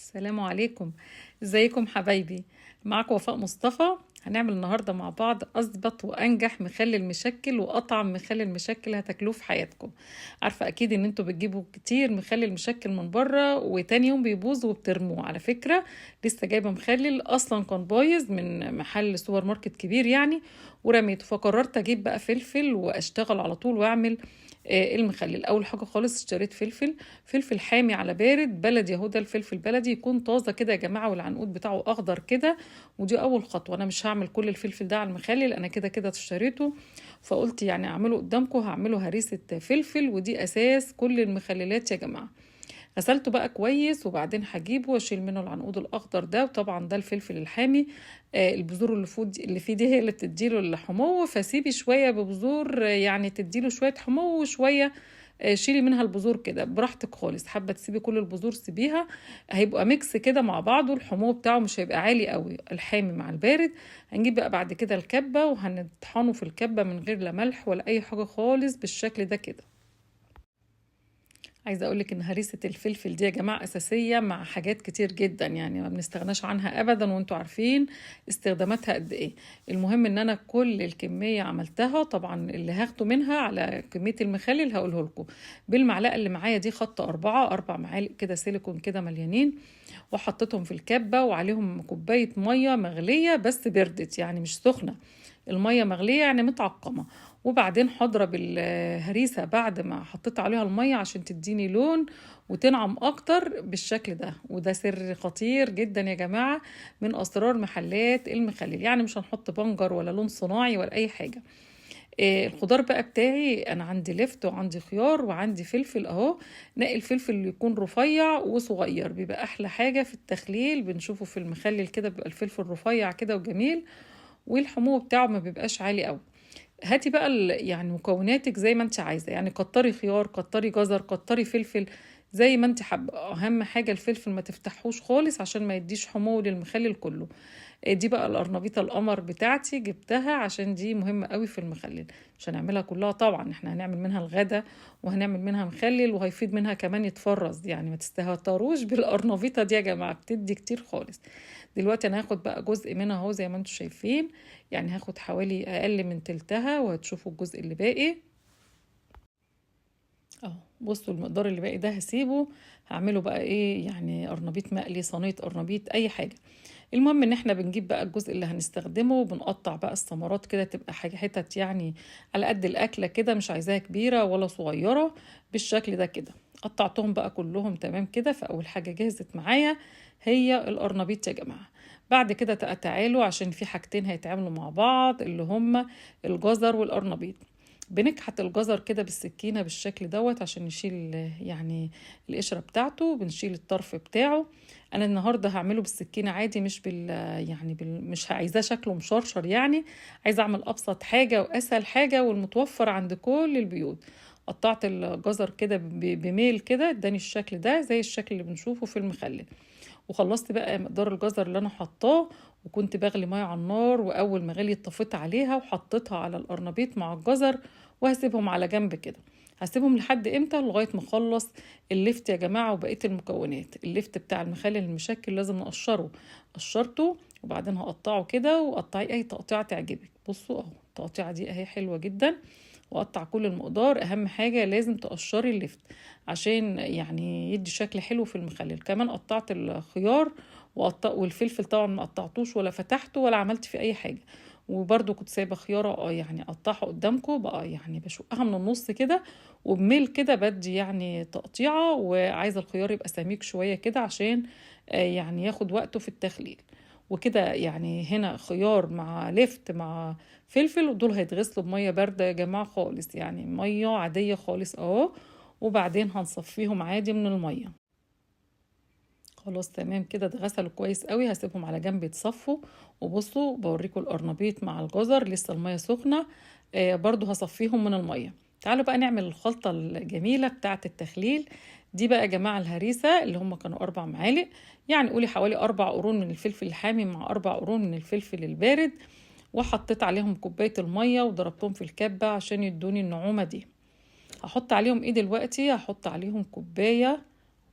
السلام عليكم. ازيكم حبايبي؟ معاكم وفاء مصطفى. هنعمل النهارده مع بعض اظبط وانجح مخلل مشكل واطعم مخلل مشكل هتاكلوه في حياتكم. عارفه اكيد ان انتوا بتجيبوا كتير مخلل مشكل من بره وتاني يوم بيبوظ وبترموه. على فكره لسه جايبه مخلل اصلا كان بايظ من محل سوبر ماركت كبير يعني، ورميته. فقررت اجيب بقى فلفل واشتغل على طول واعمل المخلل. اول حاجه خالص اشتريت فلفل حامي على بارد بلدي اهو. ده الفلفل بلدي يكون طازه كده يا جماعه، والعنقود بتاعه اخضر كده. ودي اول خطوه، انا مش هعمل كل الفلفل ده على المخلل، انا كده كده اشتريته. فقلت يعني اعمله قدامكم، هعمله هريسه فلفل ودي اساس كل المخللات يا جماعه. غسلته بقى كويس وبعدين هجيبه واشيل منه العنقود الاخضر ده، وطبعا ده الفلفل الحامي. البذور اللي فيه دي هي اللي بتديله الحمو، فسيبي شويه ببذور يعني تديله شويه حمو وشويه شيلي منها البذور كده براحتك خالص. حابه تسيبي كل البذور سيبيها، هيبقى ميكس كده مع بعضه. الحمو بتاعه مش هيبقى عالي قوي الحامي مع البارد. هنجيب بقى بعد كده الكبه وهنطحنه في الكبه من غير لا ملح ولا اي حاجه خالص بالشكل ده كده. عايزه اقولك ان هريسه الفلفل دي يا جماعه اساسيه مع حاجات كتير جدا، يعني ما بنستغناش عنها ابدا، وانتوا عارفين استخداماتها قد ايه. المهم ان انا كل الكميه عملتها، طبعا اللي هاخده منها على كميه المخلل هقوله لكم. بالمعلقه اللي معايا دي خدت 4 معالق كده سيليكون كده مليانين، وحطيتهم في الكبه وعليهم كوبايه ميه مغليه بس بردت يعني مش سخنه. الميه مغليه يعني متعقمه. وبعدين هضرب الهريسه بعد ما حطيت عليها الميه عشان تديني لون وتنعم اكتر بالشكل ده. وده سر خطير جدا يا جماعه من اسرار محلات المخلل، يعني مش هنحط بنجر ولا لون صناعي ولا اي حاجه. الخضار بقى بتاعي انا عندي لفت وعندي خيار وعندي فلفل اهو. نقي الفلفل اللي يكون رفيع وصغير، بيبقى احلى حاجه في التخليل بنشوفه في المخلل كده، بيبقى الفلفل رفيع كده وجميل، والحمو بتاعه ما بيبقاش عالي قوي. هاتي بقى يعني مكوناتك زي ما انت عايزه، يعني كتري خيار كتري جزر كتري فلفل زي ما انت حابه. اهم حاجه الفلفل ما تفتحوش خالص عشان ما يديش حمو للمخلل كله. دي بقى القرنبيطه القمر بتاعتي جبتها عشان دي مهمه قوي في المخلل. مش هنعملها كلها طبعا، احنا هنعمل منها الغدا وهنعمل منها مخلل وهيفيد منها كمان يتفرز، يعني ما تستهتروش بالقرنبيطه دي يا جماعه، بتدي كتير خالص. دلوقتي انا هاخد بقى جزء منها اهو زي ما انتم شايفين، يعني هاخد حوالي اقل من تلتها وهتشوفوا الجزء اللي باقي اهو. بصوا المقدار اللي باقي ده هسيبه، هعمله بقى ايه يعني قرنبيط مقلي، صينيه قرنبيط، اي حاجه. المهم ان احنا بنجيب بقى الجزء اللي هنستخدمه وبنقطع بقى الثمرات كده، تبقى حاجه حتت يعني على قد الاكله كده، مش عايزاها كبيره ولا صغيره، بالشكل ده كده. قطعتهم بقى كلهم تمام كده. فاول حاجه جهزت معايا هي القرنبيط يا جماعه. بعد كده تعالوا عشان في حاجتين هيتعاملوا مع بعض اللي هما الجزر والقرنبيط. بنكحت الجزر كده بالسكينة بالشكل دوت عشان نشيل يعني القشرة بتاعته، بنشيل الطرف بتاعه. انا النهاردة هعمله بالسكينة عادي، مش مش عايزاه شكله مشرشر يعني، عايزة اعمل ابسط حاجة واسهل حاجة والمتوفر عند كل البيوت. قطعت الجزر كده بميل كده، اداني الشكل ده زي الشكل اللي بنشوفه في المخلل. وخلصت بقى مقدار الجزر اللي انا حطاه، وكنت بغلي ميه على النار، واول ما غليت طفيت عليها وحطيتها على القرنبيط مع الجزر، وهسيبهم على جنب كده. هسيبهم لحد امتى؟ لغايه ما اخلص اللفت يا جماعه وبقيه المكونات. اللفت بتاع المخلل المشكل لازم نقشره، قشرته وبعدين هقطعه كده، وقطعي اي تقطيعه تعجبك. بصوا اهو التقطيعه دي اهي حلوه جدا، وقطع كل المقدار. اهم حاجه لازم تقشري اللفت عشان يعني يدي شكل حلو في المخلل. كمان قطعت الخيار والفلفل طبعا ما قطعتوش ولا فتحته ولا عملت فيه اي حاجه. وبرده كنت سايبه خياره يعني اقطعها قدامكم بقى، يعني بشقها من النص كده وبميل كده، بدي يعني تقطيعه، وعايزه الخيار يبقى سميك شويه كده عشان يعني ياخد وقته في التخليل. وكده يعني هنا خيار مع لفت مع فلفل، ودول هيتغسلوا بميه بارده يا جماعه خالص، يعني ميه عاديه خالص اهو. وبعدين هنصفيهم عادي من الميه. خلاص تمام كده اتغسلوا كويس قوي، هسيبهم على جنب يتصفوا. وبصوا بوريكم القرنبيط مع الجزر لسه الميه سخنه، برضو هصفيهم من الميه. تعالوا بقى نعمل الخلطه الجميله بتاعه التخليل. دي بقى يا جماعه الهريسه اللي هم كانوا 4 معالق، يعني قولي حوالي 4 قرون من الفلفل الحامي مع 4 قرون من الفلفل البارد. وحطيت عليهم كوبايه الميه وضربتهم في الكبه عشان يدوني النعومه دي. هحط عليهم ايه دلوقتي؟ هحط عليهم كوبايه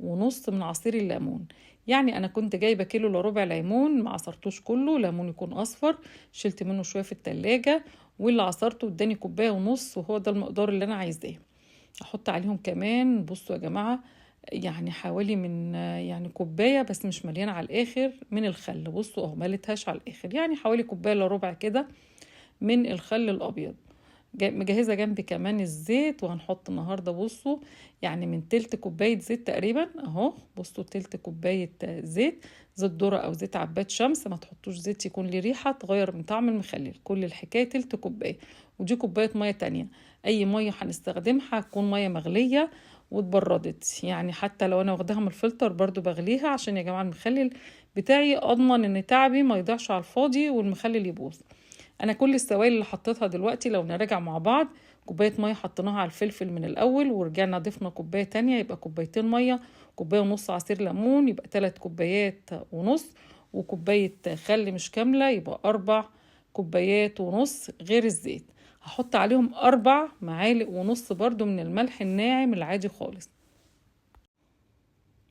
ونص من عصير الليمون. يعني انا كنت جايبه كيلو الا ربع ليمون، ما عصرتوش كله، ليمون يكون اصفر، شلت منه شويه في التلاجة، واللي عصرته اداني كوبايه ونص، وهو ده المقدار اللي انا عايزاه. احط عليهم كمان، بصوا يا جماعه، يعني حوالي من يعني كوبايه بس مش مليانه على الاخر من الخل. بصوا اهو مليتهاش على الاخر، يعني حوالي كوبايه الا ربع كده من الخل الابيض. مجهزه جنبي كمان الزيت، وهنحط النهارده بصوا يعني من تلت كوبايه زيت تقريبا اهو. بصوا تلت كوبايه زيت، زيت ذره او زيت عباد شمس، ما تحطوش زيت يكون ليه ريحه تغير من طعم المخلل. كل الحكايه تلت كوبايه. ودي كوبايه ميه تانية، اي ميه هنستخدمها هتكون ميه مغليه واتبردت، يعني حتى لو انا واخداها من الفلتر برضو بغليها، عشان يا جماعه المخلل بتاعي اضمن ان تعبي ما يضيعش على الفاضي والمخلل يبوظ. انا كل السوائل اللي حطيتها دلوقتي لو نراجع مع بعض: كوبايه ميه حطيناها على الفلفل من الاول، ورجعنا ضفنا كوبايه تانية يبقى كوبايتين ميه، كوبايه ونص عصير ليمون يبقى 3 كوبايات ونص، وكوبايه خل مش كامله يبقى 4 كوبايات ونص غير الزيت. هحط عليهم 4 معالق ونص برضو من الملح الناعم العادي خالص.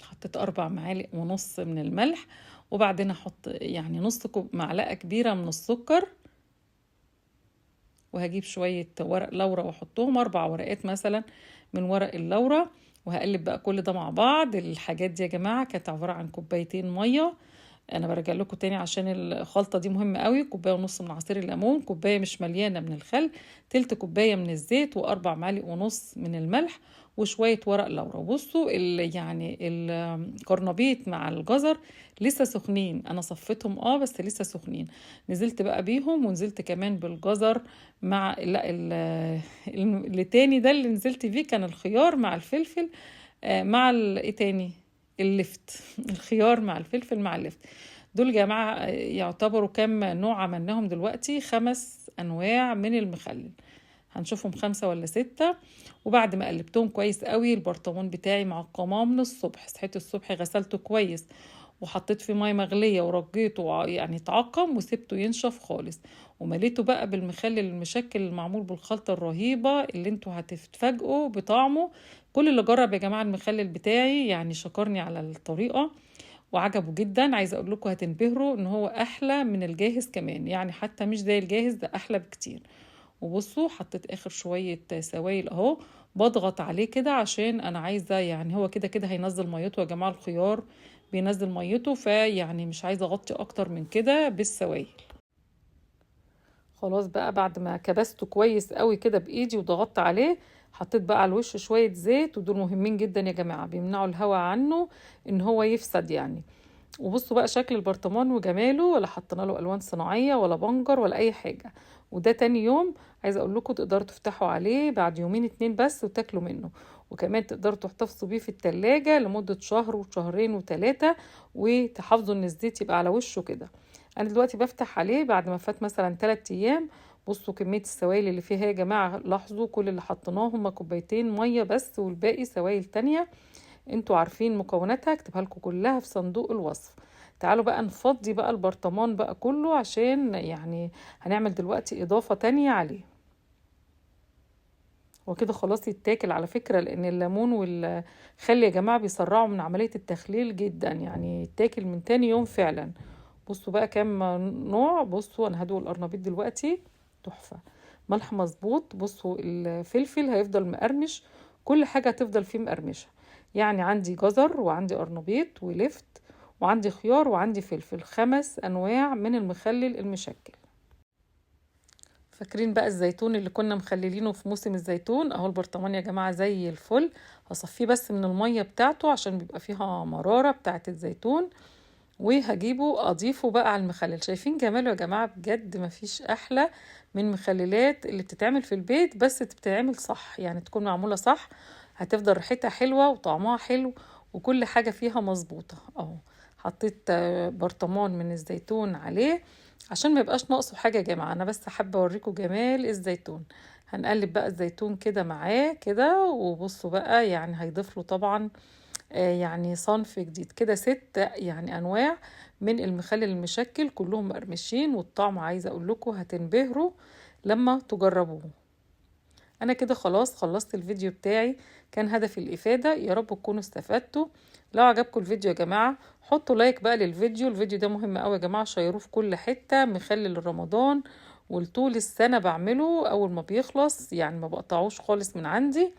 حطيت 4 معالق ونص من الملح، وبعدين احط يعني نص معلقه كبيره من السكر، وهجيب شوية ورق لورا واحطهم 4 ورقات مثلا من ورق اللورا، وهقلب بقى كل ده مع بعض. الحاجات دي يا جماعة كانت عبارة عن كوبايتين مية. انا برجع لكم تاني عشان الخلطة دي مهمة قوي: كوباية ونص من عصير الليمون، كوباية مش مليانة من الخل، تلت كوباية من الزيت، واربع معالق ونص من الملح، وشوية ورق لورا. بصوا يعني القرنبيط مع الجزر لسه سخنين، انا صفيتهم بس لسه سخنين. نزلت بقى بيهم، ونزلت كمان بالجزر مع لا اللي تاني ده اللي نزلت بيه كان الخيار مع الفلفل، مع ايه تاني، اللفت الخيار مع الفلفل مع اللفت. دول جماعة يعتبروا كام نوع عملناهم دلوقتي؟ 5 أنواع من المخلل، هنشوفهم 5 ولا 6. وبعد ما قلبتهم كويس قوي، البرطمان بتاعي معقماه من الصبح، صحيت الصبح غسلته كويس وحطيت فيه ميه مغليه ورجيته يعني اتعقم، وسبته ينشف خالص، ومليته بقى بالمخلل المشكل المعمول بالخلطه الرهيبه اللي انتوا هتتفاجئوا بطعمه. كل اللي جرب يا جماعه المخلل بتاعي يعني شكرني على الطريقه وعجبه جدا. عايزه اقول لكم هتنبهروا ان هو احلى من الجاهز كمان، يعني حتى مش زي الجاهز، ده احلى بكتير. وبصوا حطيت اخر شويه سوائل اهو، بضغط عليه كده عشان انا عايزه، يعني هو كده كده هينزل ميته يا جماعه، الخيار بينزل ميته، فيعني مش عايزه اغطي اكتر من كده بالسوائل. خلاص بقى بعد ما كبسته كويس قوي كده بايدي وضغطت عليه، حطيت بقى على الوش شويه زيت، ودول مهمين جدا يا جماعه، بيمنعوا الهواء عنه ان هو يفسد يعني. وبصوا بقى شكل البرطمان وجماله، ولا حطينا له الوان صناعيه ولا بنجر ولا اي حاجه. وده تاني يوم عايزه اقول لكم تقدروا تفتحوا عليه بعد يومين 2 بس وتاكلوا منه، وكمان تقدروا تحتفظوا بيه في التلاجة لمده شهر وشهرين وثلاثه، وتحافظوا ان الزيت يبقى على وشه كده. انا دلوقتي بفتح عليه بعد ما فات مثلا 3 ايام. بصوا كميه السوائل اللي فيها يا جماعه، لاحظوا كل اللي حطيناه هما كوبايتين ميه بس، والباقي سوائل تانية. انتوا عارفين مكوناتها، اكتبها لكم كلها في صندوق الوصف. تعالوا بقى نفضي بقى البرطمان بقى كله، عشان يعني هنعمل دلوقتي اضافة تانية عليه. وكده خلاص يتاكل على فكرة، لان الليمون والخل يا جماعة بيسرعوا من عملية التخليل جدا، يعني يتاكل من تاني يوم فعلا. بصوا بقى كام نوع. بصوا انا هدوق القرنبيط دلوقتي، تحفة. ملح مظبوط، بصوا الفلفل هيفضل مقرمش، كل حاجة هتفضل فيه مقرمشة. يعني عندي جزر وعندي قرنبيط ولفت وعندي خيار وعندي فلفل، 5 أنواع من المخلل المشكل. فاكرين بقى الزيتون اللي كنا مخللينه في موسم الزيتون؟ اهو البرطمان يا جماعة زي الفل. هصفيه بس من المية بتاعته عشان بيبقى فيها مرارة بتاعت الزيتون، وهجيبه اضيفه بقى على المخلل. شايفين جماله يا جماعة؟ بجد مفيش احلى من مخللات اللي بتتعمل في البيت، بس تتعمل صح، يعني تكون معمولة صح، هتفضل ريحتها حلوة وطعمها حلو وكل حاجة فيها مظبوطة. اهو حطيت برطمان من الزيتون عليه عشان ما يبقاش ناقصه حاجة يا جماعة، انا بس حابة اوريكم جمال الزيتون. هنقلب بقى الزيتون كده معاه كده، وبصوا بقى يعني هيضيف له طبعا يعني صنف جديد كده، 6 يعني انواع من المخلل المشكل، كلهم مقرمشين، والطعم عايزه اقول لكم هتنبهروا لما تجربوه. انا كده خلاص خلصت الفيديو بتاعي، كان هدفي الافاده، يا رب تكونوا استفدتوا. لو عجبكم الفيديو يا جماعة حطوا لايك بقى للفيديو. الفيديو ده مهم قوي يا جماعة، شيروه في كل حتة، مخلل رمضان وطول السنة بعمله، اول ما بيخلص يعني ما بقطعوش خالص من عندي.